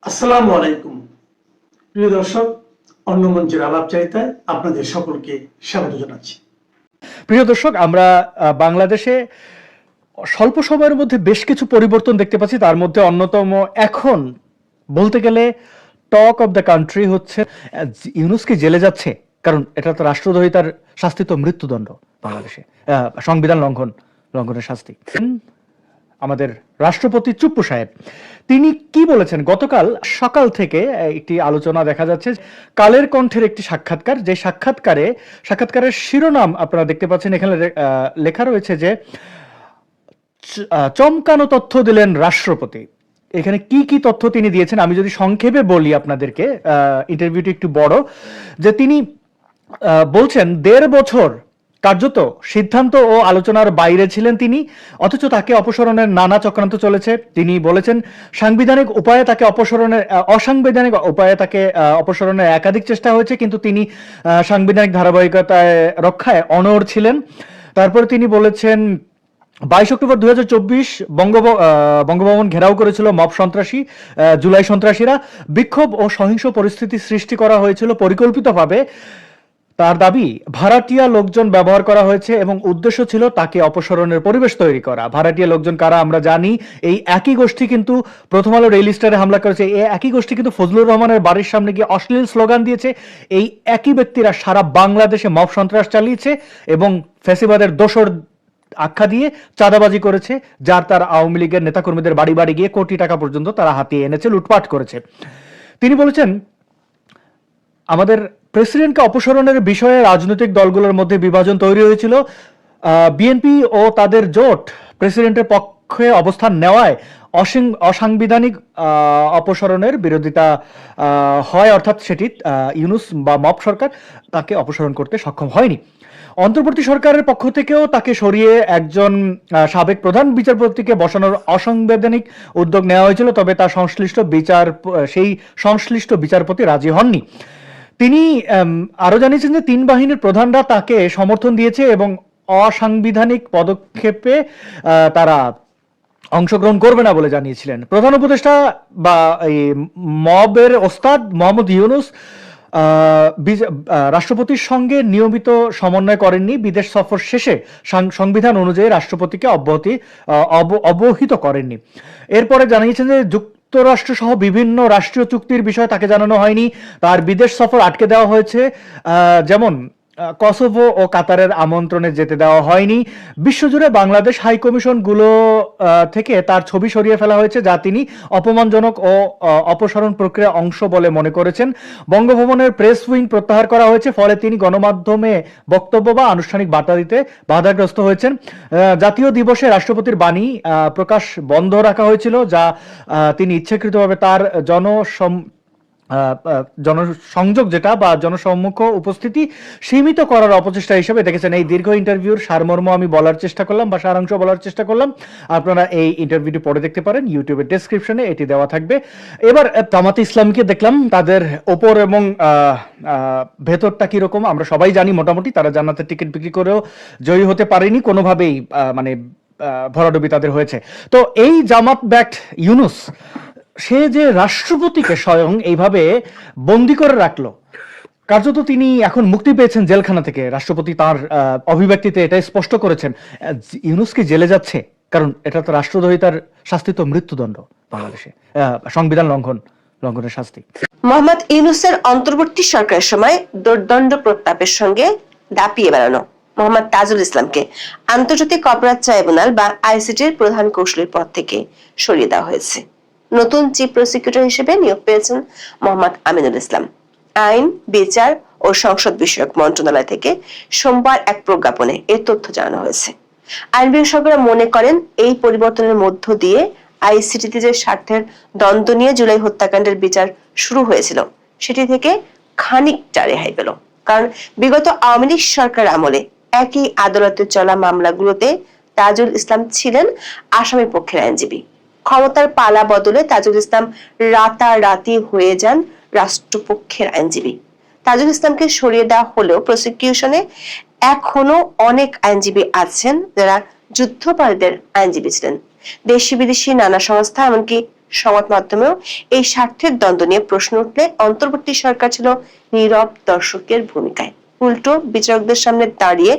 আসসালামু আলাইকুম প্রিয় দর্শক, অন্য মঞ্চের আলাপচারিতায় আপনাদের সকলকে স্বাগত জানাচ্ছি। প্রিয় দর্শক, আমরা বাংলাদেশে স্বল্প সময়ের মধ্যে বেশ কিছু পরিবর্তন দেখতে পাচ্ছি। তার মধ্যে অন্যতম এখন বলতে গেলে টক অফ দ্য কান্ট্রি হচ্ছে ইউনূস কি জেলে যাচ্ছে, কারণ এটা তো রাষ্ট্রদ্রোহিতার শাস্তি তো মৃত্যুদণ্ড বাংলাদেশে, সংবিধান লঙ্ঘনের শাস্তি। আমাদের রাষ্ট্রপতি চুপ্পু সাহেব তিনি কি বলেছেন গতকাল সকাল থেকে একটি আলোচনা দেখা যাচ্ছে, কালের কণ্ঠের একটি সাক্ষাৎকার, যে সাক্ষাৎকারের শিরোনাম আপনারা দেখতে পাচ্ছেন এখানে লেখা রয়েছে যে চমকানো তথ্য দিলেন রাষ্ট্রপতি। এখানে কি কি তথ্য তিনি দিয়েছেন আমি যদি সংক্ষেপে বলি আপনাদেরকে, ইন্টারভিউটি একটু বড়, যে তিনি বলছেন 1.5 বছর কার্যত সিদ্ধান্ত ও আলোচনার বাইরে ছিলেন তিনি, অথচ তাকে অপসারণের নানা চক্রান্ত চলেছে। তিনি বলেছেন সাংবিধানিক উপায়ে তাকে অসাংবিধানিক উপায়ে তাকে অপসারণের একাধিক চেষ্টা হয়েছে, কিন্তু তিনি সাংবিধানিক ধারাবাহিকতায় রক্ষায় অনড় ছিলেন। তারপরে তিনি বলেছেন 22 অক্টোবর 2024 বঙ্গভবন ঘেরাও করেছিল মব সন্ত্রাসী, জুলাই সন্ত্রাসীরা। বিক্ষোভ ও সহিংস পরিস্থিতি সৃষ্টি করা হয়েছিল পরিকল্পিতভাবে। তার দাবি ভাড়াটিয়া লোকজন ব্যবহার করা হয়েছে এবং উদ্দেশ্য ছিল তাকে অপসারণের পরিবেশ তৈরি করা। ভাড়াটিয়া লোকজন কারা আমরা জানি, এই একই গোষ্ঠী কিন্তু প্রথম আলো রেল স্টারে হামলা করেছে, এই একই গোষ্ঠী কিন্তু ফজলুর রহমানের বাড়ির সামনে গিয়ে অশ্লীল স্লোগান দিয়েছে। এই একই ব্যক্তিরা সারা বাংলাদেশে মব সন্ত্রাস চালিয়েছে এবং ফ্যাসিবাদের দোসর আখ্যা দিয়ে চাঁদাবাজি করেছে, যার তার আওয়ামী লীগের নেতাকর্মীদের বাড়ি বাড়ি গিয়ে কোটি টাকা পর্যন্ত তারা হাতিয়ে এনেছে, লুটপাট করেছে। তিনি বলেছেন আমাদের প্রেসিডেন্টকে অপসারণের বিষয়ে রাজনৈতিক দলগুলোর মধ্যে বিভাজন তৈরি হয়েছিল। বিএনপি ও তাদের জোট প্রেসিডেন্টের পক্ষে অবস্থান নেওয়ায় অসাংবিধানিক অপসারণের বিরোধিতা হয়, অর্থাৎ সেটি ইউনূস বা মব সরকার তাকে অপসারণ করতে সক্ষম হয়নি। অন্তর্বর্তী সরকারের পক্ষ থেকেও তাকে সরিয়ে একজন সাবেক প্রধান বিচারপতিকে বসানোর অসাংবিধানিক উদ্যোগ নেওয়া হয়েছিল, তবে তার সংশ্লিষ্ট বিচারপতি রাজি হননি। তিনি আরো জানিয়েছেন যে 3 বাহিনীর প্রধানরা তাকে সমর্থন দিয়েছে এবং অসাংবিধানিক পদক্ষেপে তারা অংশগ্রহণ করবে না বলে জানিয়েছিলেন। প্রধান উপদেষ্টা বা এই মবের ওস্তাদ মোহাম্মদ ইউনূস রাষ্ট্রপতির সঙ্গে নিয়মিত সমন্বয় করেননি। বিদেশ সফর শেষে সংবিধান অনুযায়ী রাষ্ট্রপতিকে অবহিত করেননি। এরপরে জানিয়েছেন যে যুক্তরাষ্ট্র সহ বিভিন্ন রাষ্ট্রীয় চুক্তির বিষয়ে তাকে জানানো হয়নি। তার বিদেশ সফর আটকে দেওয়া হয়েছে, যেমন কসোভো ও কাতারের আমন্ত্রণে যেতে দেওয়া হয়নি। বিশ্বজুড়ে বাংলাদেশ হাই কমিশন গুলো থেকে তার ছবি সরিয়ে ফেলা হয়েছে, যা তিনি অপমানজনক ও অপসারণ প্রক্রিয়ার অংশ বলে মনে করেছেন। বঙ্গভবনের প্রেস উইং প্রত্যাহার করা হয়েছে, ফলে তিনি গণমাধ্যমে বক্তব্য বা আনুষ্ঠানিক বার্তা দিতে বাধাগ্রস্ত হয়েছেন। জাতীয় দিবসে রাষ্ট্রপতির বাণী প্রকাশ বন্ধ রাখা হয়েছিল, যা তিনি ইচ্ছাকৃতভাবে তার জনসংযোগ যেটা বা জনসম্মুখ উপস্থিতি সীমিত করার অপচেষ্টা হিসেবে দেখেছেন। এই দীর্ঘ ইন্টারভিউর সারমর্ম আমি বলার চেষ্টা করলাম বা সারাংশ বলার চেষ্টা করলাম। আপনারা এই ইন্টারভিউটি পড়ে দেখতে পারেন, ইউটিউবের ডেসক্রিপশনে এটি দেওয়া থাকবে। এবার জামাতে ইসলামীকে দেখলাম, তাদের ওপর এবং ভেতরটা কিরকম আমরা সবাই জানি। মোটামুটি তারা জান্নাতের টিকিট বিক্রি করেও জয়ী হতে পারেনি কোনোভাবেই, মানে ভরাডুবি তাদের হয়েছে। তো এই জামাত ব্যাক্ট ইউনূস সে যে রাষ্ট্রপতিকে স্বয়ং এইভাবে বন্দি করে রাখলো, কার্যত তিনি এখন মুক্তি পেয়েছেন জেলখানা থেকে। রাষ্ট্রপতি তার অভিব্যক্তিতে এটাই স্পষ্ট করেছেন ইউনূস কি জেলে যাচ্ছে, কারণ এটা তো রাষ্ট্রদ্রোহিতার শাস্তি তো মৃত্যুদণ্ড বাংলাদেশে, সংবিধান লঙ্ঘনের শাস্তি। মোহাম্মদ ইউনূসের অন্তর্বর্তী সরকারের সময় দুর্দণ্ড প্রতাপের সঙ্গে দাপিয়ে বেড়ানো মোহাম্মদ তাজুল ইসলামকে আন্তর্জাতিক অপরাধ ট্রাইব্যুনাল বা আইসিটির প্রধান কৌঁসুলির পদ থেকে সরিয়ে দেওয়া হয়েছে। নতুন চিফ প্রসিকিউটর হিসেবে নিয়োগ পেয়েছেন মোহাম্মদ আমিনুল ইসলাম। আইন, বিচার ও সংসদ বিষয়ক মন্ত্রণালয় থেকে সোমবার এক প্রজ্ঞাপনে এই তথ্য জানানো হয়েছে। আইন বিশেষজ্ঞরা মনে করেন এই পরিবর্তনের মধ্য দিয়ে আইসিটিতে যে স্বার্থের দ্বন্দ্ব নিয়ে জুলাই হত্যাকাণ্ডের বিচার শুরু হয়েছিল সেটি থেকে খানিকটা রেহাই পেল। কারণ বিগত আওয়ামী লীগ সরকার আমলে একই আদালতে চলা মামলাগুলোতে তাজুল ইসলাম ছিলেন আসামি পক্ষের আইনজীবী। ক্ষমতার পালা বদলে তাজুল ইসলাম রাতারাতি হয়ে যান রাষ্ট্রপক্ষের আইনজীবী। তাজুল ইসলামকে সরিয়ে দেওয়া হলেও প্রসিকিউশনে এখনো অনেক আইনজীবী আছেন যারা যুদ্ধাপরাধীদের আইনজীবী ছিলেন। দেশি বিদেশি নানা সংস্থা এমনকি সংবাদ মাধ্যমেও এই স্বার্থের দ্বন্দ্ব নিয়ে প্রশ্ন উঠলে অন্তর্বর্তী সরকার ছিল নীরব দর্শকের ভূমিকায়। উল্টো বিচারকদের সামনে দাঁড়িয়ে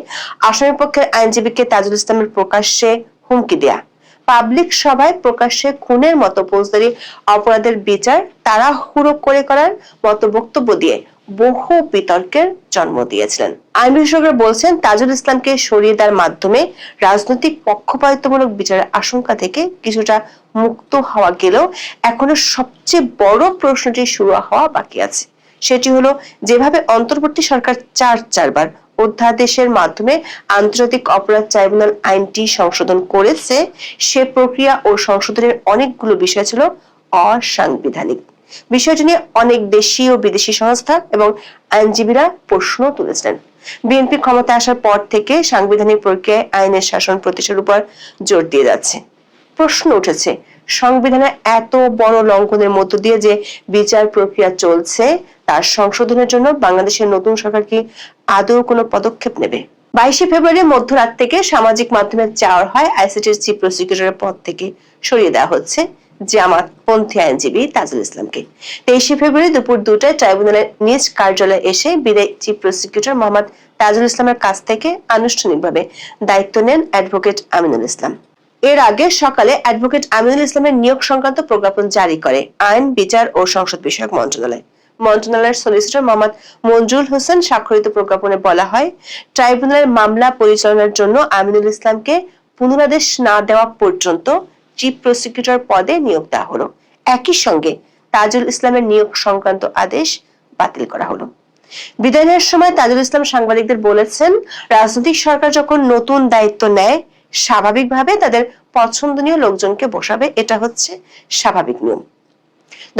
আসামি পক্ষের আইনজীবীকে তাজুল ইসলামের প্রকাশ্যে হুমকি দেয়া, পাবলিক সভায় প্রকাশ্যে খুনের মতো ফৌজদারি অপরাধের বিচার তাড়াহুড়ো করে করার মতো বক্তব্য দিয়ে বহু বিতর্কের জন্ম দিয়েছিলেন। আইন বিশেষজ্ঞরা বলছেন, তাজুল ইসলামকে সরিয়ে দেওয়ার মাধ্যমে রাজনৈতিক পক্ষপাতিত্বমূলক বিচারের আশঙ্কা থেকে কিছুটা মুক্ত হওয়া গেলেও এখনো সবচেয়ে বড় প্রশ্নটি শুরু হওয়া বাকি আছে। সেটি হলো, যেভাবে অন্তর্বর্তী সরকার চারবার অধ্যাদেশের মাধ্যমে আন্তর্জাতিক অপরাধ ট্রাইব্যুনাল আইনটি সংশোধন করেছে, সে প্রক্রিয়া ও সংশোধনের অনেকগুলো বিষয় ছিল অসাংবিধানিক। বিষয়টি নিয়ে অনেক দেশি ও বিদেশি সংস্থা এবং আইনজীবীরা প্রশ্ন তুলেছিলেন। বিএনপি ক্ষমতা আসার পর থেকে সাংবিধানিক প্রক্রিয়ায় আইনের শাসন প্রতিষ্ঠার উপর জোর দিয়ে যাচ্ছে। প্রশ্ন উঠেছে, সংবিধানের এত বড় লঙ্ঘনের মধ্য দিয়ে যে বিচার প্রক্রিয়া চলছে, তার সংশোধনের জন্য বাংলাদেশের নতুন সরকার কি আদৌ কোনো পদক্ষেপ নেবে? 22 ফেব্রুয়ারি মধ্যরাত থেকে সামাজিক মাধ্যমে চাওয়া হয় আইসিটির চিফ প্রসিকিউটরের পদ থেকে সরিয়ে দেওয়া হচ্ছে জামাতপন্থী আইনজীবী তাজুল ইসলামকে। 23 ফেব্রুয়ারি দুপুর 2টায় ট্রাইব্যুনালের নিজ কার্যালয়ে এসে বিদায়ী চিফ প্রসিকিউটর মোহাম্মদ তাজুল ইসলামের কাছ থেকে আনুষ্ঠানিকভাবে দায়িত্ব নেন অ্যাডভোকেট আমিনুল ইসলাম। এর আগে সকালে অ্যাডভোকেট আমিনুল ইসলামের নিয়োগ সংক্রান্ত প্রজ্ঞাপন জারি করে আইন, বিচার ও সংসদ বিষয়ক মন্ত্রণালয়। মন্ত্রণালয়ের সলিসিটর মোহাম্মদ মঞ্জুরুল হোসেন স্বাক্ষরিত প্রজ্ঞাপনে বলা হয়, ট্রাইব্যুনালের মামলা পরিচালনার জন্য আমিনুল ইসলামকে পুনরাদেশ না দেওয়া পর্যন্ত চিফ প্রসিকিউটর পদে নিয়োগ দেওয়া হলো। একই সঙ্গে তাজুল ইসলামের নিয়োগ সংক্রান্ত আদেশ বাতিল করা হলো। বিদায় নেওয়ার সময় তাজুল ইসলাম সাংবাদিকদের বলেছেন, রাজনৈতিক সরকার যখন নতুন দায়িত্ব নেয়, স্বাভাবিকভাবে তাদের পছন্দনীয় লোকজনকে বসাবে, এটা হচ্ছে স্বাভাবিক নিয়ম।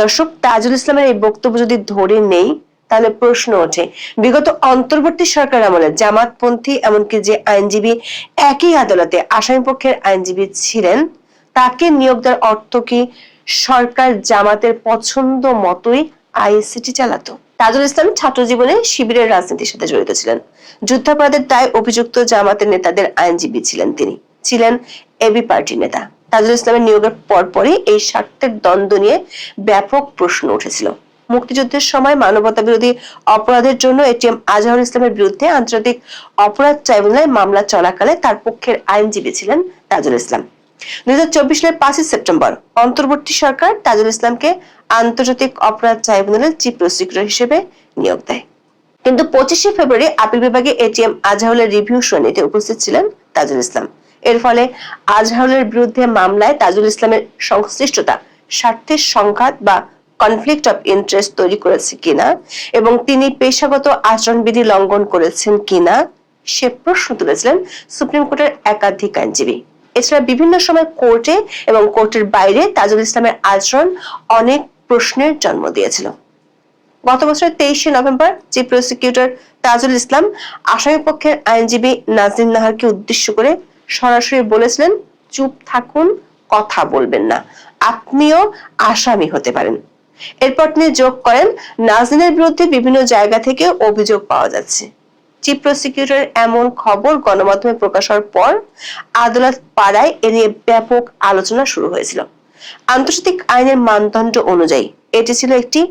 দর্শক, তাজুল ইসলামের এই বক্তব্য যদি ধরে নেই, তাহলে প্রশ্ন ওঠে, বিগত অন্তর্বর্তী সরকার আমলে জামাতপন্থী এমনকি যে আইনজীবী একই আদালতে আসামিপক্ষের আইনজীবী ছিলেন, তাকে নিয়োগ দেওয়ার অর্থ কি সরকার জামাতের পছন্দ মতোই আইসিটি চালাতো? তাজুল ইসলাম ছাত্র জীবনে শিবিরের রাজনীতির সাথে জড়িত ছিলেন। যুদ্ধাপরাধের দায়ে অভিযুক্ত জামাতের নেতাদের আইনজীবী ছিলেন। তিনি ছিলেন এবি পার্টির নেতা। তাজুল ইসলামের নিয়োগের পরপরই এই স্বার্থের দ্বন্দ্ব নিয়ে ব্যাপক প্রশ্ন উঠেছিল। মুক্তিযুদ্ধের সময় মানবতা বিরোধী অপরাধের জন্য এটিএম আজহারুল ইসলামের বিরুদ্ধে আন্তর্জাতিক অপরাধ ট্রাইব্যুনালে মামলা চলাকালে তার পক্ষের আইনজীবী ছিলেন তাজুল ইসলাম। 2024 সালের 5 সেপ্টেম্বর অন্তর্বর্তী সরকার তাজুল ইসলামকে আন্তর্জাতিক অপরাধ ট্রাইব্যুনালের চিফ প্রসিকিউটর হিসেবে নিয়োগ দেয়। কিন্তু 25 ফেব্রুয়ারি আপিল বিভাগে এটিএম আজহারুলের রিভিউ শুনানিতে উপস্থিত ছিলেন তাজুল ইসলাম। এর ফলে আজহারুলের বিরুদ্ধে মামলায় তাজুল ইসলামের সংশ্লিষ্টতা স্বার্থের সংঘাত বা কনফ্লিক্ট অফ ইন্টারেস্ট তৈরি করেছে কিনা এবং তিনি পেশাগত আচরণবিধি লঙ্ঘন করেছেন কিনা সে প্রশ্ন তুলেছিলেন সুপ্রিম কোর্টের একাধিক আইনজীবী। এছাড়া বিভিন্ন সময় কোর্টে এবং কোর্টের বাইরে তাজুল ইসলামের আচরণ অনেক প্রশ্নের জন্ম দিয়েছিল। গত বছরের 23 November chief prosecutor Tajul Islam আসামি পক্ষের আইনজীবী নাজনীন নাহারকে উদ্দেশ্য করে সরাসরি বলেছিলেন, চুপ থাকুন, কথা বলবেন না, আপনিও আসামি হতে পারেন। এরপর তিনি যোগ করেন, নাজনীনের বিরুদ্ধে বিভিন্ন জায়গা থেকে অভিযোগ পাওয়া যাচ্ছে। চিফ প্রসিকিউটরের এমন খবর গণমাধ্যমে প্রকাশ হওয়ার পর আদালত পাড়ায় এ নিয়ে ব্যাপক আলোচনা শুরু হয়েছিল। আন্তর্জাতিক আইনের মানদণ্ড অনুযায়ী এটি ছিল একটি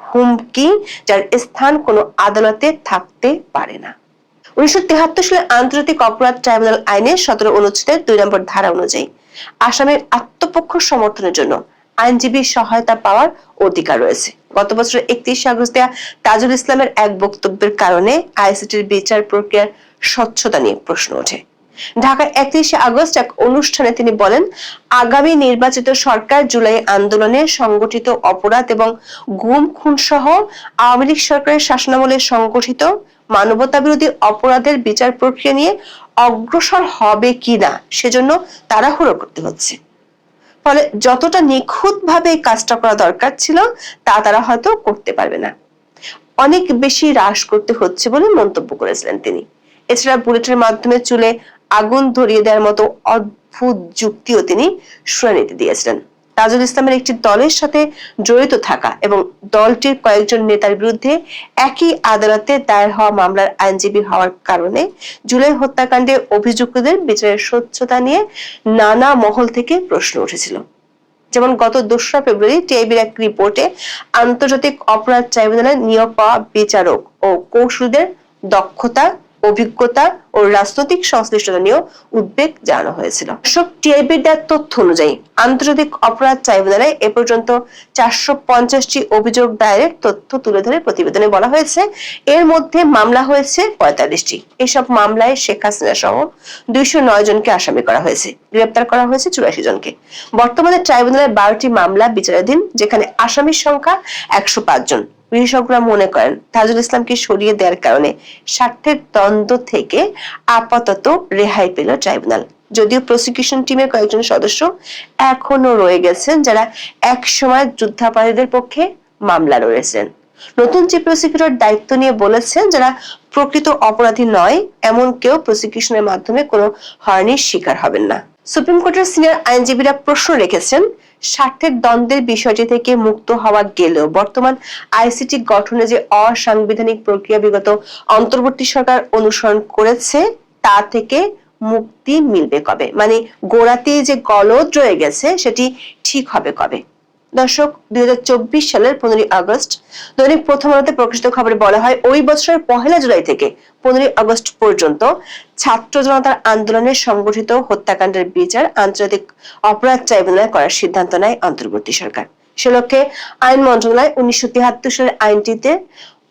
হুমকি, যার স্থান কোনো আদালতে থাকতে পারে না। 1973 সালে আন্তর্জাতিক অপরাধ ট্রাইব্যুনাল আইনের 17 অনুচ্ছেদের 2 নম্বর ধারা অনুযায়ী আসামির আত্মপক্ষ সমর্থনের জন্য আইনজীবী সহায়তা পাওয়ার অধিকার রয়েছে। গত বছর 31 আগস্ট দেয়া তাজুল ইসলামের এক বক্তব্যের কারণে আইসিটির বিচার প্রক্রিয়ার স্বচ্ছতা নিয়ে প্রশ্ন ওঠে। ঢাকায় 31 আগস্ট এক অনুষ্ঠানে তিনি বলেন, আগামী নির্বাচিত সরকার জুলাই আন্দোলনে সংগঠিত অপরাধ এবং গুম খুন সহ আওয়ামী লীগ সরকারের শাসনামলে সংগঠিত মানবতা বিরোধী অপরাধের বিচার প্রক্রিয়া নিয়ে অগ্রসর হবে কিনা সেজন্য তাড়াহুড়ো করতে হচ্ছে। ফলে যতটা নিখুঁতভাবে এই কাজটা করা দরকার ছিল তা তারা হয়তো করতে পারবে না, অনেক বেশি হ্রাস করতে হচ্ছে বলে মন্তব্য করেছিলেন তিনি। এছাড়া বুলেটের মাধ্যমে চুলে আগুন ধরিয়ে দেওয়ার মতো অদ্ভুত যুক্তিও তিনি শুনানিতে দিয়েছিলেন। তাজুল ইসলামের একটি দলের সাথে জড়িত থাকা এবং দলটির কয়েকজন নেতার বিরুদ্ধে একই আদালতে দায়ের হওয়া মামলার আইনজীবী হওয়ার কারণে জুলাই হত্যাকাণ্ডে অভিযুক্তদের বিচারের স্বচ্ছতা নিয়ে নানা মহল থেকে প্রশ্ন উঠেছিল। যেমন গত 2রা ফেব্রুয়ারি টিআইবির এক রিপোর্টে আন্তর্জাতিক অপরাধ ট্রাইব্যুনালে নিয়োগ পাওয়া বিচারক ও কৌশলীদের দক্ষতা, অভিজ্ঞতা ও রাজনৈতিক সংশ্লিষ্টতা নিয়েও উদ্বেগ জানানো হয়েছিল। টিআইবির দেওয়া তথ্য অনুযায়ী আন্তর্জাতিক অপরাধ ট্রাইব্যুনালে এ পর্যন্ত 450টি অভিযোগ দায়েরের তথ্য তুলে ধরে প্রতিবেদনে বলা হয়েছে, এর মধ্যে মামলা হয়েছে 45টি। এসব মামলায় শেখ হাসিনা সহ 209 জনকে আসামি করা হয়েছে, গ্রেপ্তার করা হয়েছে 84 জনকে। বর্তমানে ট্রাইব্যুনালে 12টি মামলা বিচারাধীন, যেখানে আসামির সংখ্যা 105 জন। বিশেষজ্ঞরা মনে করেন তাজুল ইসলামকে সরিয়ে দেওয়ার কারণে স্বার্থের দ্বন্দ্ব থেকে আপাতত রেহাই পেল ট্রাইব্যুনাল। যদিও প্রসিকিউশন টিমের কয়েকজন সদস্য এখনো রয়ে গেছেন যারা একসময় যুদ্ধাপরাধীদের পক্ষে মামলা লড়েছেন। নতুন চিফ প্রসিকিউটর দায়িত্ব নিয়ে বলেছেন, যারা প্রকৃত অপরাধী নয় এমন কেউ প্রসিকিউশনের মাধ্যমে কোনো হয়রানির শিকার হবেন না। সুপ্রিম কোর্টের সিনিয়র আইনজীবীরা প্রশ্ন রেখেছেন, স্বার্থের দ্বন্দ্বের বিষয়টি থেকে মুক্ত হওয়া গেলেও বর্তমান আইসিটি গঠনে যে অসাংবিধানিক প্রক্রিয়া বিগত অন্তর্বর্তী সরকার অনুসরণ করেছে তা থেকে মুক্তি মিলবে কবে? মানে গোড়াতে যে গলদ রয়ে গেছে সেটি ঠিক হবে কবে? দর্শক, 2024 সালের 15 আগস্ট দৈনিক প্রথম আলোতে প্রকাশিত খবরে বলা হয়, ওই বছরের 1 জুলাই থেকে 15 আগস্ট পর্যন্ত ছাত্র জনতার আন্দোলনে সংগঠিত হত্যাকাণ্ডের বিচার আন্তর্জাতিক অপরাধ ট্রাইব্যুনালে করার সিদ্ধান্ত নেয় অন্তর্বর্তী সরকার। সে লক্ষ্যে আইন মন্ত্রণালয় 1973 সালের আইনটিতে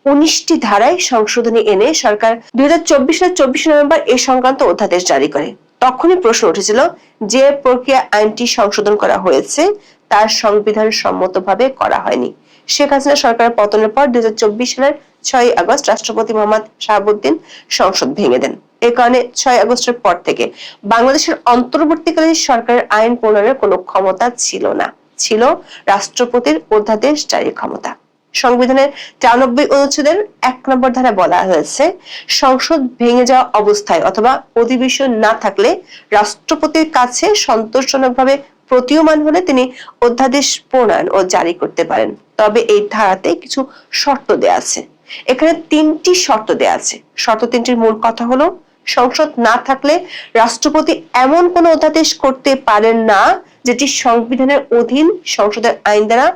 19টি ধারায় সংশোধনী এনে সরকার 2024 সালের 24 নভেম্বর এ সংক্রান্ত অধ্যাদেশ জারি করে। তখনই প্রশ্ন উঠেছিল, যে প্রক্রিয়া আইনটি সংশোধন করা হয়েছে তার সংবিধান সম্মতভাবে করা হয়নি। শেখ হাসিনা সরকারের পতনের পর 2024 সালের 6 আগস্ট রাষ্ট্রপতি মোহাম্মদ শাহাবুদ্দিন সংসদ ভেঙে দেন। এ কারণে 6 আগস্টের পর থেকে বাংলাদেশের অন্তর্বর্তীকালীন সরকারের আইন প্রণয়নের কোনো ক্ষমতা ছিল না, ছিল রাষ্ট্রপতির অধ্যাদেশ জারির ক্ষমতা। সংবিধানের 93 অনুচ্ছেদের 1 নম্বর ধারায় বলা হয়েছে, সংসদ ভেঙে যাওয়া অবস্থায় অথবা অধিবেশন না থাকলে রাষ্ট্রপতির কাছে সন্তোষজনকভাবে প্রতীয়মান হলে তিনি অধ্যাদেশ প্রণয়ন ও জারি করতে পারেন। তবে এই ধারাতে কিছু শর্ত দেয়া আছে। এখানে 3টি শর্ত দেয়া আছে। শর্ত 3টির মূল কথা হলো, সংসদ না থাকলে রাষ্ট্রপতি এমন কোনো অধ্যাদেশ করতে পারেন না যেটি সংবিধানের অধীন সংসদের আইন দ্বারা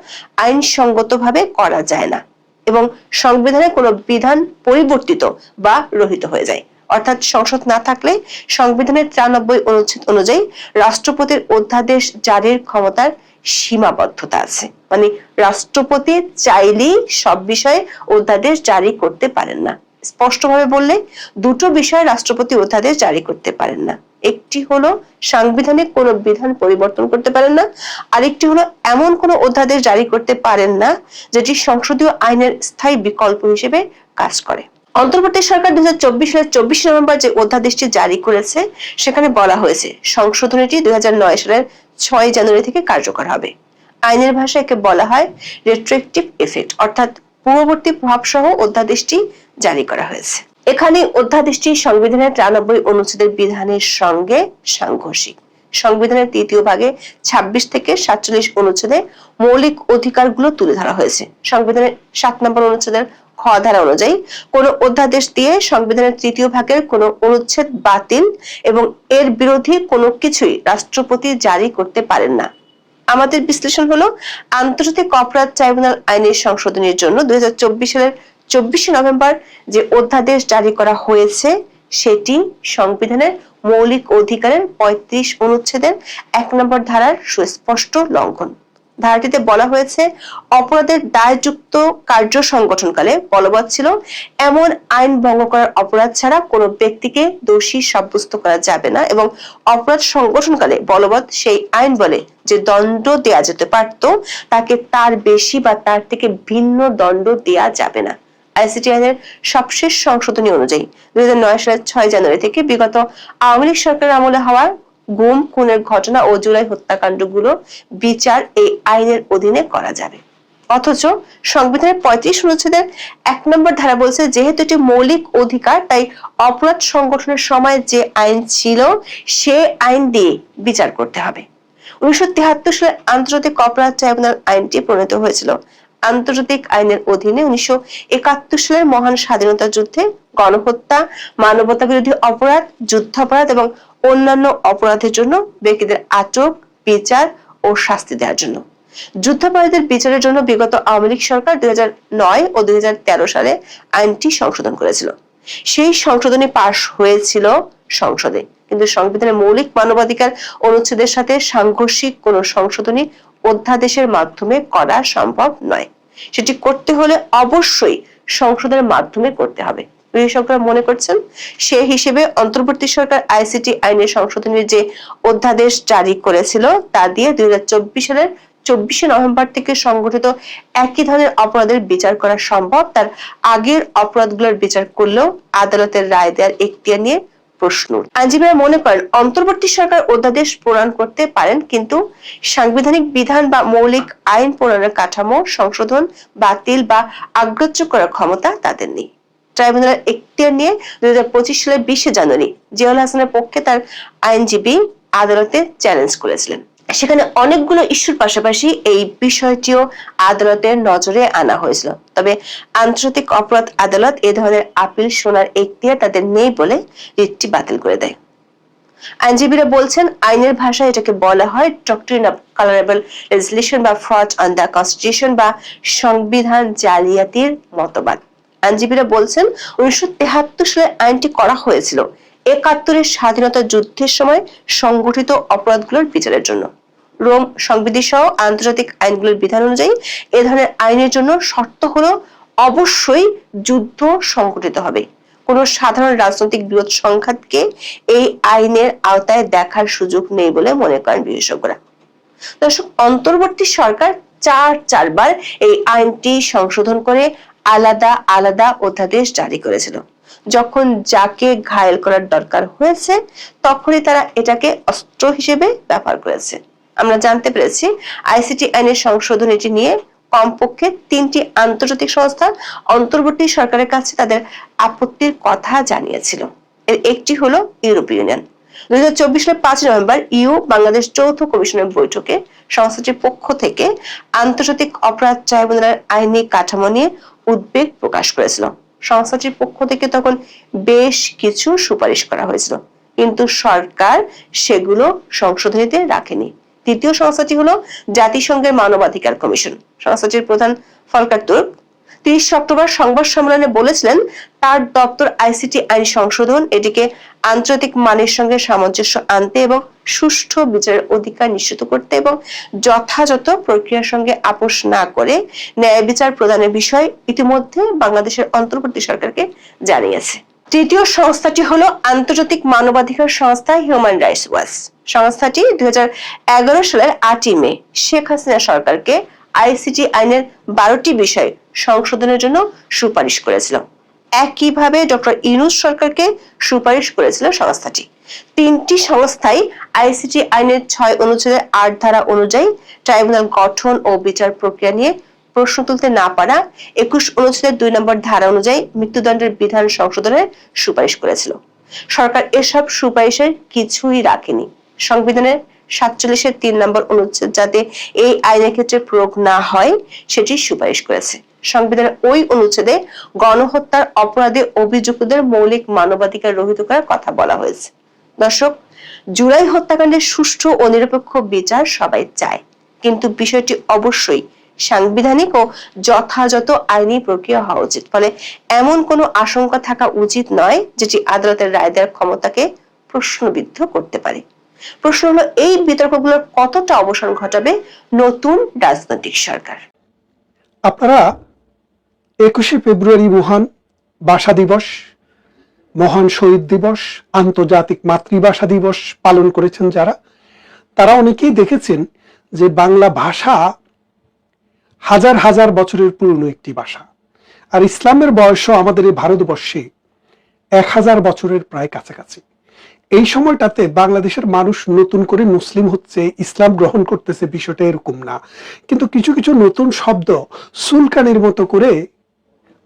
আইনসঙ্গতভাবে করা যায় না, এবং সংবিধানের কোনো বিধান পরিবর্তিত বা রহিত হয়ে যায়। অর্থাৎ সংসদ না থাকলে সংবিধানের 93 অনুচ্ছেদ অনুযায়ী রাষ্ট্রপতির অধ্যাদেশ জারির ক্ষমতার সীমাবদ্ধতা আছে। মানে রাষ্ট্রপতি চাইলেই সব বিষয়ে অধ্যাদেশ জারি করতে পারেন না। স্পষ্টভাবে বললে 2টো বিষয়ে রাষ্ট্রপতি অধ্যাদেশ জারি করতে পারেন না। একটি হলো সাংবিধানিক কোনো বিধান পরিবর্তন করতে পারেন না, আরেকটি হলো এমন কোনো অধ্যাদেশ জারি করতে পারেন না যেটি সংসদীয় আইনের স্থায়ী বিকল্প হিসেবে কাজ করে। অন্তর্বর্তী সরকার 2024 সালের 24 নভেম্বর যে অধ্যাদেশটি জারি করেছে সেখানে বলা হয়েছে সংশোধনীটি 2009 সালের 6 জানুয়ারি থেকে কার্যকর হবে। আইনের ভাষায় একে বলা হয় রেট্রোঅ্যাক্টিভ এফেক্ট, অর্থাৎ পূর্ববর্তী প্রভাব সহ অধ্যাদেশটি জারি করা হয়েছে। এখানে অধ্যাদেশটি সংবিধানের 93 অনুচ্ছেদের বিধানের সঙ্গে সাংঘর্ষিক। সংবিধানের 3য় ভাগে 26 থেকে 47 অনুচ্ছেদে মৌলিক অধিকারগুলো তুলে ধরা হয়েছে। সংবিধানের 7 নম্বর অনুচ্ছেদের খ ধারা অনুযায়ী কোন অধ্যাদেশ দিয়ে সংবিধানের 3য় ভাগের কোন অনুচ্ছেদ বাতিল এবং এর বিরোধী কোনো কিছুই রাষ্ট্রপতি জারি করতে পারেন না। আমাদের বিশ্লেষণ হলো, আন্তর্জাতিক অপরাধ ট্রাইব্যুনাল আইনের সংশোধনের জন্য 2024 সালের 24 নভেম্বর যে অধ্যাদেশ জারি করা হয়েছে সেটি সংবিধানের মৌলিক অধিকারের 35 অনুচ্ছেদের 1 নম্বর ধারার সুস্পষ্ট লঙ্ঘন। ধারাটিতে বলা হয়েছে, অপরাধের দায়যুক্ত কার্য সংগঠনকালে বলবৎ ছিল এমন আইন ভঙ্গ করার অপরাধ ছাড়া কোনো ব্যক্তিকে দোষী সাব্যস্ত করা যাবে না, এবং অপরাধ সংগঠনকালে বলবৎ সেই আইন বলে যে দণ্ড দেয়া যেতে পারত তাকে তার বেশি বা তার থেকে ভিন্ন দণ্ড দেয়া যাবে না। আইসিটি আইনের সবশেষ সংশোধনী অনুযায়ী 2009 সালের 6 জানুয়ারি থেকে বিগত আওয়ামী লীগ সরকারের আমলে হওয়া গুম খুনের ঘটনা ও জুলাই হত্যাকাণ্ডগুলো বিচার এই আইনের অধীনে করা যাবে। অথচ সংবিধানের 35 অনুচ্ছেদের 1 নম্বর ধারা বলছে, যেহেতু এটি মৌলিক অধিকার তাই অপরাধ সংগঠনের সময় যে আইন ছিল সে আইন দিয়ে বিচার করতে হবে। 1973 সালে আন্তর্জাতিক অপরাধ ট্রাইব্যুনাল আইনটি প্রণীত হয়েছিল। আন্তর্জাতিক আইনের অধীনে 1971 সালের মহান স্বাধীনতা যুদ্ধে গণহত্যা, মানবতা বিরোধী অপরাধ, যুদ্ধাপরাধ এবং অন্যান্য অপরাধের জন্য ব্যক্তিদের আটক, বিচার ও শাস্তি দেওয়ার জন্য। যুদ্ধাপরাধীদের বিচারের জন্য বিগত আওয়ামী লীগ সরকার 2009 ও 2013 সালে আইনটি সংশোধন করেছিল। সেই সংশোধনী পাশ হয়েছিল সংসদে, কিন্তু সংবিধানের মৌলিক মানবাধিকার অনুচ্ছেদের সাথে সাংঘর্ষিক কোন সংশোধনী অধ্যাদেশের মাধ্যমে করা সম্ভব নয়। সেটি করতে হলে অবশ্যই সংসদের মাধ্যমে করতে হবে। বিশেষজ্ঞরা মনে করছেন সেই হিসেবে অন্তর্বর্তী সরকার আইসিটি আইনের সংশোধনীর যে অধ্যাদেশ জারি করেছিল তা দিয়ে 2024 সালের 24শে নভেম্বর থেকে সংগঠিত একই ধরনের অপরাধের বিচার করা সম্ভব। তার আগের অপরাধগুলোর বিচার করলেও আদালতের রায় দেওয়ার এখতিয়ার নিয়ে প্রশ্ন। আইনজীবীরা মনে করেন অন্তর্বর্তী সরকার অধ্যাদেশ প্রণয়ন করতে পারেন, কিন্তু সাংবিধানিক বিধান বা মৌলিক আইন প্রণয়নের কাঠামো সংশোধন, বাতিল বা অগ্রাহ্য করার ক্ষমতা তাদের নেই। ট্রাইব্যুনালের এখতিয়ার নিয়ে 2025 সালের 20শে জানুয়ারি জিয়াউল হাসানের পক্ষে তার আইনজীবী আদালতে চ্যালেঞ্জ করেছিলেন। সেখানে অনেকগুলো ইস্যুর পাশাপাশি এই বিষয়টিও আদালতের নজরে আনা হয়েছিল। তবে আন্তর্জাতিক অপরাধ আদালত এ ধরনের আপিল শোনার এখতিয়ার তাদের নেই বলে রিটটি বাতিল করে দেয়। আইনজীবীরা বলছেন আইনের ভাষায় এটাকে বলা হয় ডক্ট্রিন অফ কলারেবল লেজিসলেশন বা ফ্রড অন দ্য কনস্টিটিউশন বা সংবিধান জালিয়াতির মতবাদ। আইনজীবীরা বলছেন 1973 সালে আইনটি করা হয়েছিল 71-এর স্বাধীনতা যুদ্ধের সময় সংগঠিত অপরাধগুলোর বিচারের জন্য। রোম সংবিধি সহ আন্তর্জাতিক আইনগুলোর বিধান অনুযায়ী এ ধরনের আইনের জন্য শর্ত হলো অবশ্যই যুদ্ধ সংঘটিত হবে। কোন সাধারণ রাজনৈতিক বিরোধ সংঘাতকে এই আইনের আওতায় দেখার সুযোগ নেই বলে মনে করেন বিশেষজ্ঞরা। দর্শক, অন্তর্বর্তী সরকার চারবার এই আইনটি সংশোধন করে আলাদা আলাদা অধ্যাদেশ জারি করেছিল। যখন যাকে ঘায়েল করার দরকার হয়েছে তখনই তারা এটাকে অস্ত্র হিসেবে ব্যবহার করেছে। আমরা জানতে পেরেছি আইসিটি আইনের সংশোধনীটি নিয়ে কমপক্ষে 3টি আন্তর্জাতিক সংস্থা অন্তর্বর্তী সরকারের কাছে তাদের আপত্তির কথা জানিয়েছিল। এর একটি হলো ইউরোপীয় ইউনিয়ন। 2024 সালের 5 নভেম্বর ইউ বাংলাদেশ যৌথ কমিশনের বৈঠকে সংস্থাটির পক্ষ থেকে আন্তর্জাতিক অপরাধ ট্রাইব্যুনালের আইনি কাঠামো নিয়ে উদ্বেগ প্রকাশ করেছিল। সংস্থাটির পক্ষ থেকে তখন বেশ কিছু সুপারিশ করা হয়েছিল, কিন্তু সরকার সেগুলো সংশোধনীতে রাখেনি। দ্বিতীয় সংস্থাটি হলো জাতিসংঘের মানবাধিকার কমিশন। সংস্থাটির প্রধান ফলকার তুর্ক 30 অক্টোবর সংবাদ সম্মেলনে বলেছিলেন তার দপ্তর আইসিটি আইন সংশোধন এটিকে আন্তর্জাতিক মানের সঙ্গে সামঞ্জস্য আনতে এবং সুষ্ঠু বিচারের অধিকার নিশ্চিত করতে এবং যথাযথ প্রক্রিয়ার সঙ্গে আপোষ না করে ন্যায় বিচার প্রদানের বিষয় ইতিমধ্যে বাংলাদেশের অন্তর্বর্তী সরকারকে জানিয়েছে। তৃতীয় সংস্থাটি হলো আন্তর্জাতিক মানবাধিকার সংস্থা হিউম্যান রাইটস ওয়াচ। সংস্থাটি 2011 সালের 8 মে শেখ হাসিনা সরকারকে আইসিটি আইনের 12টি বিষয় সংশোধনের জন্য সুপারিশ করেছিল। একইভাবে ডক্টর ইউনূস সরকারকে সুপারিশ করেছিল সংস্থাটি। 3টি সংস্থাই আইসিটি আইনের 6 অনুচ্ছেদের 8 ধারা অনুযায়ী ট্রাইব্যুনাল গঠন ও বিচার প্রক্রিয়া নিয়ে প্রশ্ন তুলতে না পারা, 21 অনুচ্ছেদের 2 নম্বর ধারা অনুযায়ী মৃত্যুদণ্ডের বিধান সংশোধনের সুপারিশ করেছিল। সরকার এসব সুপারিশের কিছুই রাখেনি। সংবিধানের 47-এর 3 নম্বর অনুচ্ছেদ যাতে এই আইনের ক্ষেত্রে প্রয়োগ না হয় সেটি সুপারিশ করেছে। সংবিধানের ওই অনুচ্ছেদে গণহত্যার অপরাধে অভিযুক্তদের মৌলিক মানবাধিকার রহিত করার কথা বলা হয়েছে। দর্শক, জুলাই হত্যাকাণ্ডের সুষ্ঠু ও নিরপেক্ষ বিচার সবাই চায়, কিন্তু বিষয়টি অবশ্যই সাংবিধানিক ও যথাযথ আইনি প্রক্রিয়া হওয়া উচিত। ফলে এমন কোনো আশঙ্কা থাকা উচিত নয় যেটি আদালতের রায় দেওয়ার ক্ষমতাকে প্রশ্নবিদ্ধ করতে পারে। প্রশ্ন হলো এই বিতর্কগুলোর কতটা অবসান ঘটাবে নতুন রাজনৈতিক সরকার। আপনারা 21শে ফেব্রুয়ারি মহান ভাষা দিবস, মহান শহীদ দিবস, আন্তর্জাতিক মাতৃভাষা দিবস পালন করেছেন যারা, তারা অনেকেই দেখেছেন যে বাংলা ভাষা হাজার হাজার বছরের পুরনো একটি ভাষা। আর ইসলামের বয়সও আমাদের এই ভারতবর্ষে 1000 বছরের প্রায় কাছাকাছি। এই সময়টাতে বাংলাদেশের মানুষ নতুন করে মুসলিম হচ্ছে, ইসলাম গ্রহণ করতেছে, বিষয়টা এরকম না। কিন্তু কিছু কিছু নতুন শব্দ সুলকানির মতো করে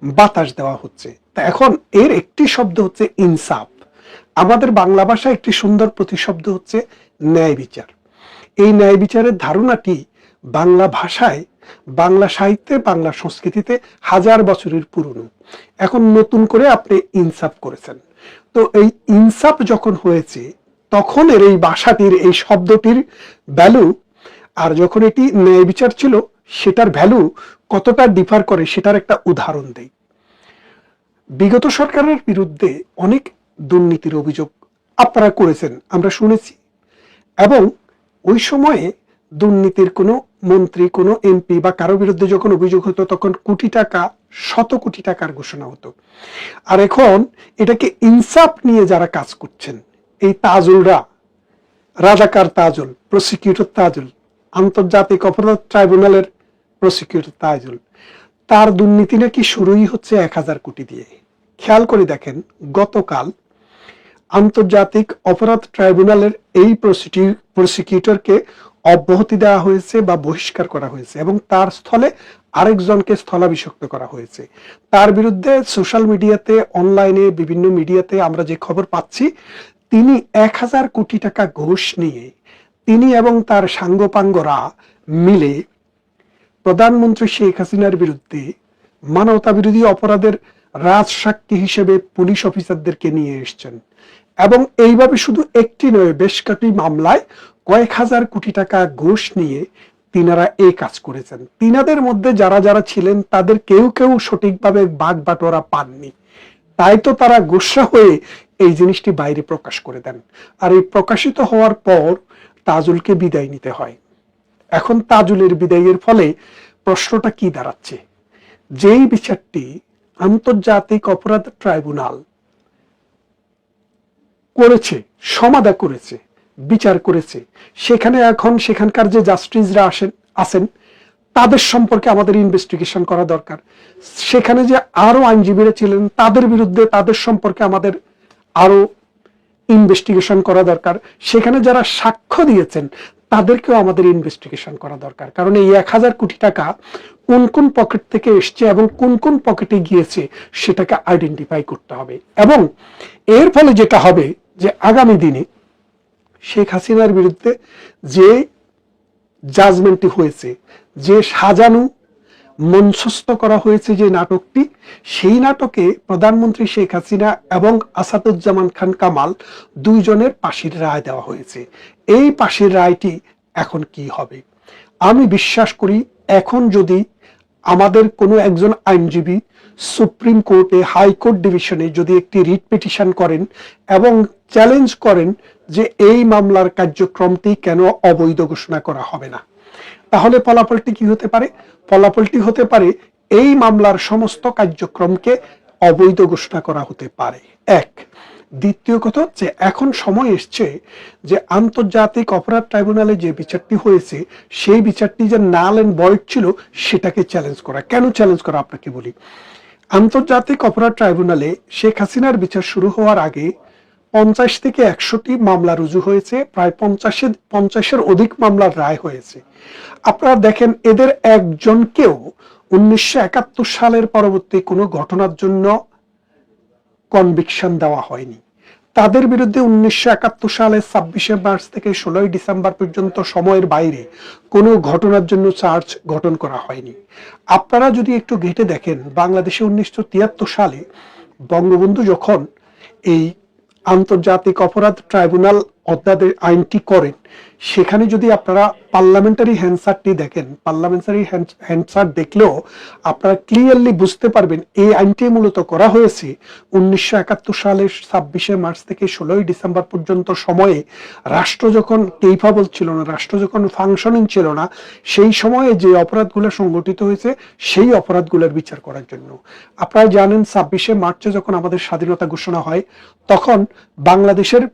বাতাস দেওয়া হচ্ছে। তা এখন এর একটি শব্দ হচ্ছে ইনসাফ। আমাদের বাংলা ভাষায় একটি সুন্দর প্রতিশব্দ হচ্ছে ন্যায় বিচার। এই ন্যায় বিচারের ধারণাটি বাংলা ভাষায়, বাংলা সাহিত্যে, বাংলা সংস্কৃতিতে হাজার বছরের পুরনো। এখন নতুন করে আপনি ইনসাফ করেছেন। তো এই ইনসাফ যখন হয়েছে তখন এর এই ভাষাটির, এই শব্দটির ভ্যালু আর যখন এটি ন্যায় বিচার ছিল, সেটার ভ্যালু কতটা ডিফার করে সেটার একটা উদাহরণ দেই। বিগত সরকারের বিরুদ্ধে অনেক দুর্নীতির অভিযোগ আপনারা করেছেন, আমরা শুনেছি, এবং ওই সময়ে দুর্নীতির কোনো মন্ত্রী, কোনো এমপি বা কারো বিরুদ্ধে যখন অভিযোগ হতো তখন কোটি টাকা, শত কোটি টাকার ঘোষণা হতো। আর এখন এটাকে ইনসাফ নিয়ে যারা কাজ করছেন, এই তাজুলরা, রাজাকার তাজুল, প্রসিকিউটর তাজুল, আন্তর্জাতিক অপরাধ ট্রাইব্যুনালের প্রসিকিউটর তাজুল, তার দুর্নীতি নাকি শুরুই হচ্ছে 1000 কোটি দিয়ে। খেয়াল করে দেখেন, গতকাল আন্তর্জাতিক অপরাধ ট্রাইব্যুনালের এই প্রসিকিউটরকে অব্যাহতি দেওয়া হয়েছে বা বহিষ্কার করা হয়েছে, এবং তার স্থলে আরেকজনকে স্থলাভিষিক্ত করা হয়েছে। তার বিরুদ্ধে সোশ্যাল মিডিয়াতে, অনলাইনে, বিভিন্ন মিডিয়াতে আমরা যে খবর পাচ্ছি, তিনি 1000 কোটি টাকা ঘুষ নিয়ে তিনি এবং তার সাঙ্গপাঙ্গরা মিলে প্রধানমন্ত্রী শেখ হাসিনার বিরুদ্ধে মানবতা বিরোধী অপরাধের রাজসাক্ষী হিসেবে পুলিশ অফিসারদেরকে নিয়ে এসেছেন, এবং এইভাবে শুধু একটি নয়, বেশ কয়েকটি মামলায় কয়েক হাজার কোটি টাকা ঘুষ নিয়ে তিনারা এই কাজ করেছেন। তিনাদের মধ্যে যারা যারা ছিলেন তাদের কেউ কেউ সঠিকভাবে ভাগ বাটোয়ারা পাননি, তাই তো তারা গুসা হয়ে এই জিনিসটি বাইরে প্রকাশ করে দেন। আর এই প্রকাশিত হওয়ার পর তাজুলকে বিদায় নিতে হয়। এখন তাজুলের বিদায়ের ফলে প্রশ্নটা কি দাঁড়াচ্ছে? যেই বিচারটি আন্তর্জাতিক অপরাধ ট্রাইব্যুনাল করেছে, সমাধা করেছে, বিচার করেছে, সেখানে এখন সেখানকার যে জাস্টিসরা আছেন তাদের সম্পর্কে আমাদের ইনভেস্টিগেশন করা দরকার। সেখানে যে আরো আইনজীবীরা ছিলেন তাদের বিরুদ্ধে, তাদের সম্পর্কে আমাদের আরো ইনভেস্টিগেশন করা দরকার। সেখানে যারা সাক্ষ্য দিয়েছেন তাদেরকেও আমাদের ইনভেস্টিগেশন করা দরকার, কারণ এই 1000 কোটি টাকা কোন কোন পকেট থেকে এসছে এবং কোন কোন পকেটে গিয়েছে সেটাকে আইডেন্টিফাই করতে হবে। এবং এর ফলে যেটা হবে যে আগামী দিনে শেখ হাসিনার বিরুদ্ধে যে জাজমেন্টটি হয়েছে, যে সাজানো মঞ্চস্থ করা হয়েছে যে নাটকটি, সেই নাটকে প্রধানমন্ত্রী শেখ হাসিনা এবং আসাদুজ্জামান খান কামাল দুইজনের ফাঁসির রায় দেওয়া হয়েছে। এই ফাঁসির রায়টি এখন কি হবে? আমি বিশ্বাস করি এখন যদি আমাদের কোনো একজন আইনজীবী সুপ্রিম কোর্টে, হাইকোর্ট ডিভিশনে যদি একটি রিট পিটিশন করেন এবং চ্যালেঞ্জ করেন যে এই মামলার কার্যক্রমটি কেন অবৈধ ঘোষণা করা হবে না, তাহলে ফলাফলটি কি হতে পারে? ফলাফলটি হতে পারে এই মামলার সমস্ত কার্যক্রমকে অবৈধ ঘোষণা করা হতে পারে। এক। দ্বিতীয় কথা হচ্ছে, এখন সময় এসছে যে আন্তর্জাতিক অপরাধ ট্রাইব্যুনালে যে বিচারটি হয়েছে সেই বিচারটি যে নাল এন্ড ভয়েড ছিল সেটাকে চ্যালেঞ্জ করা। কেন চ্যালেঞ্জ করা আপনাকে বলি। আন্তর্জাতিক অপরাধ ট্রাইব্যুনালে শেখ হাসিনার বিচার শুরু হওয়ার আগে 50 থেকে 100টি মামলা রুজু হয়েছে, প্রায় 50-এর অধিক মামলার রায় হয়েছে। আপনারা দেখেন, এদের একজনকেও 1971 সালের পরবর্তী কোনো ঘটনার জন্য কনভিকশন দেওয়া হয়নি। তাদের বিরুদ্ধে 1971 সালের 26শে মার্চ থেকে 16ই ডিসেম্বর পর্যন্ত সময়ের বাইরে কোনো ঘটনার জন্য চার্জ গঠন করা হয়নি। আপনারা যদি একটু ঘেঁটে দেখেন, বাংলাদেশে 1973 সালে বঙ্গবন্ধু যখন এই আন্তর্জাতিক অপরাধ ট্রাইব্যুনাল অধ্যাদেশ আইনটি করেন, সেখানে যদি আপনারা পার্লামেন্টারি হ্যান্ডসারটি দেখেন, পার্লামেন্টারি হ্যান্ডসার দেখলেও আপনারা ক্লিয়ারলি বুঝতে পারবেন এই আইনটি মূলত করা হয়েছে 1971 সালের 26শে মার্চ থেকে 16ই ডিসেম্বর পর্যন্ত সময়ে রাষ্ট্র যখন কেইফাবল ছিল না, রাষ্ট্র যখন ফাংশনিং ছিল না, সেই সময়ে যে অপরাধগুলো সংগঠিত হয়েছে সেই অপরাধগুলোর বিচার করার জন্য। আপনারা জানেন 26শে মার্চে যখন আমাদের স্বাধীনতা ঘোষণা হয়, তখন বাংলাদেশের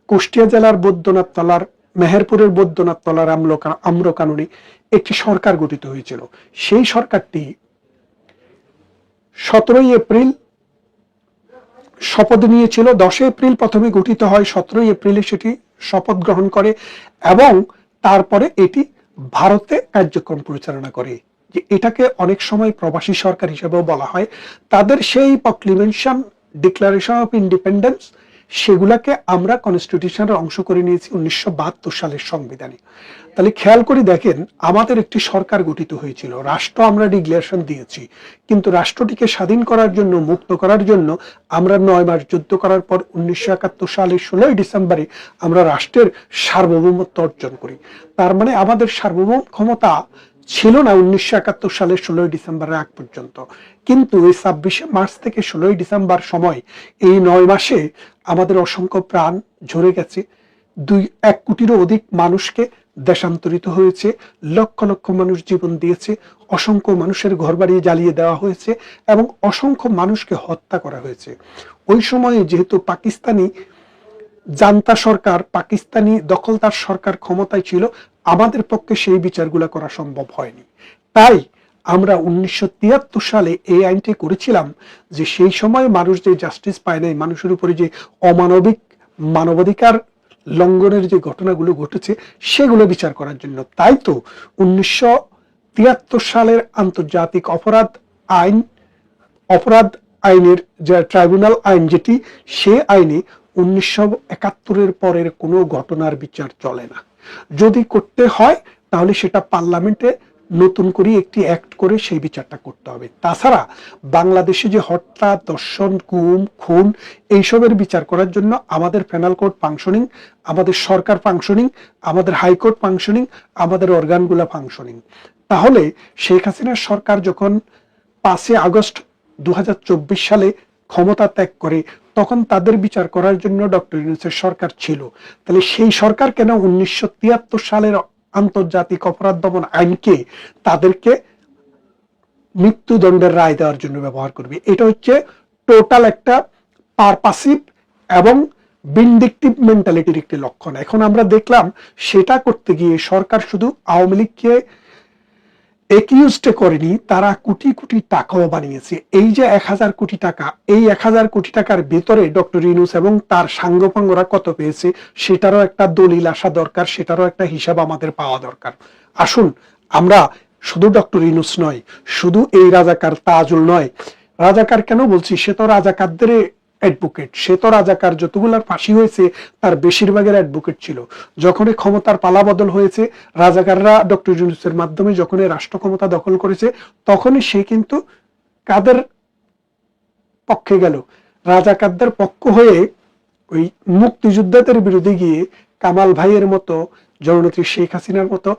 কুষ্টিয়া জেলার বৈদ্যনাথ তলার, মেহেরপুরের বৈদ্যনাথ তলার আম্রকাননে একটি সরকার গঠিত হয়েছিল। সেই সরকারটি 17ই এপ্রিল শপথ নিয়েছিল। 10 এপ্রিল প্রথমে গঠিত হয়, 17ই এপ্রিলে সেটি শপথ গ্রহণ করে এবং তারপরে এটি ভারতে কার্যক্রম পরিচালনা করে। যে এটাকে অনেক সময় প্রবাসী সরকার হিসেবেও বলা হয়। তাদের সেই প্রক্লেমেশন, ডিক্লারেশন অফ ইন্ডিপেন্ডেন্স, সেগুলাকে আমরা কনস্টিটিউশনের অংশ করে নিয়েছি 1972 সালের সংবিধানে। তাহলে খেয়াল করে দেখেন, আমাদের একটি সরকার গঠিত হয়েছিল, রাষ্ট্র আমরা ডিক্লারেশন দিয়েছি, কিন্তু রাষ্ট্রটিকে স্বাধীন করার জন্য, মুক্ত করার জন্য আমরা 9 মাস যুদ্ধ করার পর 1971 সালের 16 ডিসেম্বরে আমরা রাষ্ট্রের সার্বভৌমত্ব অর্জন করি। তার মানে আমাদের সার্বভৌম ক্ষমতা ছিল না 1971 সালের 16 ডিসেম্বরের আগ পর্যন্ত। কিন্তু এই 26 মার্চ থেকে 16 ডিসেম্বর সময়, এই 9 মাসে আমাদের অসংখ্য প্রাণ ঝরে গেছে, 1 কোটিরও অধিক মানুষকে দেশান্তরিত হয়েছে, লক্ষ লক্ষ মানুষ জীবন দিয়েছে, অসংখ্য মানুষের ঘরবাড়ি জ্বালিয়ে দেওয়া হয়েছে এবং অসংখ্য মানুষকে হত্যা করা হয়েছে। ওই সময়ে যেহেতু পাকিস্তানি জান্তা সরকার, পাকিস্তানি দখলদার সরকার ক্ষমতায় ছিল, আমাদের পক্ষে সেই বিচারগুলো করা সম্ভব হয়নি। তাই আমরা 1973 সালে এই আইনটি করেছিলাম যে সেই সময় মানুষ যে জাস্টিস পায় নাই, মানুষের উপরে যে অমানবিক মানবাধিকার লঙ্ঘনের যে ঘটনাগুলো ঘটেছে সেগুলো বিচার করার জন্য। তাই তো 1973 সালের আন্তর্জাতিক অপরাধ আইনের যে ট্রাইব্যুনাল আইন, যেটি সে আইনে 1971 পরের কোনো ঘটনার বিচার চলে না। যদি করতে হয় তাহলে সেটা পার্লামেন্টে নতুন করে একটি অ্যাক্ট করে সেই বিচারটা করতে হবে। তাছাড়া বাংলাদেশে যে হত্যা, দর্শন, গুম, খুন এইসবের বিচার করার জন্য আমাদের পেনাল কোড ফাংশনিং, আমাদের সরকার ফাংশনিং, আমাদের হাইকোর্ট ফাংশনিং, আমাদের অর্গানগুলা ফাংশনিং। তাহলে শেখ হাসিনার সরকার যখন 5 আগস্ট 2024 সালে ক্ষমতা ত্যাগ করে, তখন তাদের বিচার করার জন্য ডক্টর ইউনূসের সরকার ছিল। তাহলে সেই সরকার কেন 1973 সালের আন্তর্জাতিক অপরাধ দমন আইনকে তাদেরকে মৃত্যুদণ্ডের রায় দেওয়ার জন্য ব্যবহার করবে? এটা হচ্ছে টোটাল একটা পারপাসিভ এবং ভিন্ডিকটিভ মেন্টালিটির একটি লক্ষণ। এখন আমরা দেখলাম সেটা করতে গিয়ে সরকার শুধু আওয়ামী লীগকে একিউজড করেনি, তারা কোটি কোটি টাকাও বানিয়েছে। এই যে 1000 কোটি টাকা, এই 1000 কোটি টাকার ভেতরে ডক্টর ইউনূস এবং তার সাঙ্গপাঙ্গরা কত পেয়েছে সেটারও একটা দলিল আসা দরকার, সেটারও একটা হিসাব আমাদের পাওয়া দরকার। আসুন, আমরা শুধু ডক্টর ইউনূস নয়, শুধু এই রাজাকার তাজুল নয়, রাজাকার কেন বলছি, সে তো রাজাকারদের অ্যাডভোকেট, সে তো রাজাকার যতগুলার ফাঁসি হয়েছে তার বেশিরভাগের অ্যাডভোকেট ছিল। যখনই ক্ষমতার পালা বদল হয়েছে, রাজাকাররা ডক্টর ইউনূসের মাধ্যমে যখনই রাষ্ট্র ক্ষমতা দখল করেছে, তখনই সে কিন্তু কাদের পক্ষে গেল? রাজাকারদের পক্ষ হয়ে ওই মুক্তিযোদ্ধাদের বিরুদ্ধে গিয়ে কামাল ভাইয়ের মতো, জননেত্রী শেখ হাসিনার মতো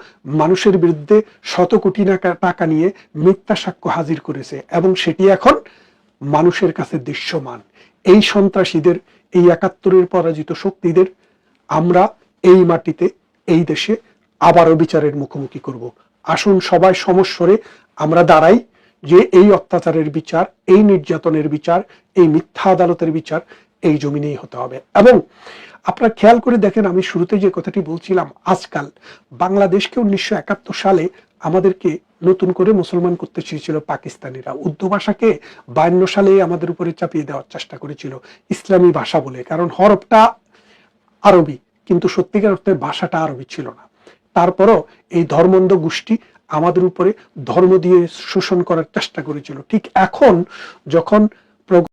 মানুষের বিরুদ্ধে শত কোটি টাকা নিয়ে মিথ্যা সাক্ষ্য হাজির করেছে এবং সেটি এখন মানুষের কাছে দৃশ্যমান। এই সন্ত্রাসীদের, এই 71-এর পরাজিত শক্তিদের আমরা এই মাটিতে, এই দেশে আবারও বিচারের মুখোমুখি করব। আসুন সবাই সমস্বরে আমরা দাঁড়াই যে এই অত্যাচারের বিচার, এই নির্যাতনের বিচার, এই মিথ্যা আদালতের বিচার এই জমিনেই হতে হবে। এবং আপনারা খেয়াল করে দেখেন, আমি শুরুতে যে কথাটি বলছিলাম, আজকাল বাংলাদেশকে 1971 সালে আমাদেরকে নতুন করে মুসলমান করতে চেয়েছিল পাকিস্তানিরা। উর্দু ভাষাকে 52 সালে আমাদের উপরে চাপিয়ে দেওয়ার চেষ্টা করেছিল ইসলামী ভাষা বলে, কারণ হরফটা আরবি কিন্তু সত্যিকার অর্থে ভাষাটা আরবি ছিল না। তারপরও এই ধর্মন্ধ গোষ্ঠী আমাদের উপরে ধর্ম দিয়ে শোষণ করার চেষ্টা করেছিল। ঠিক এখন যখন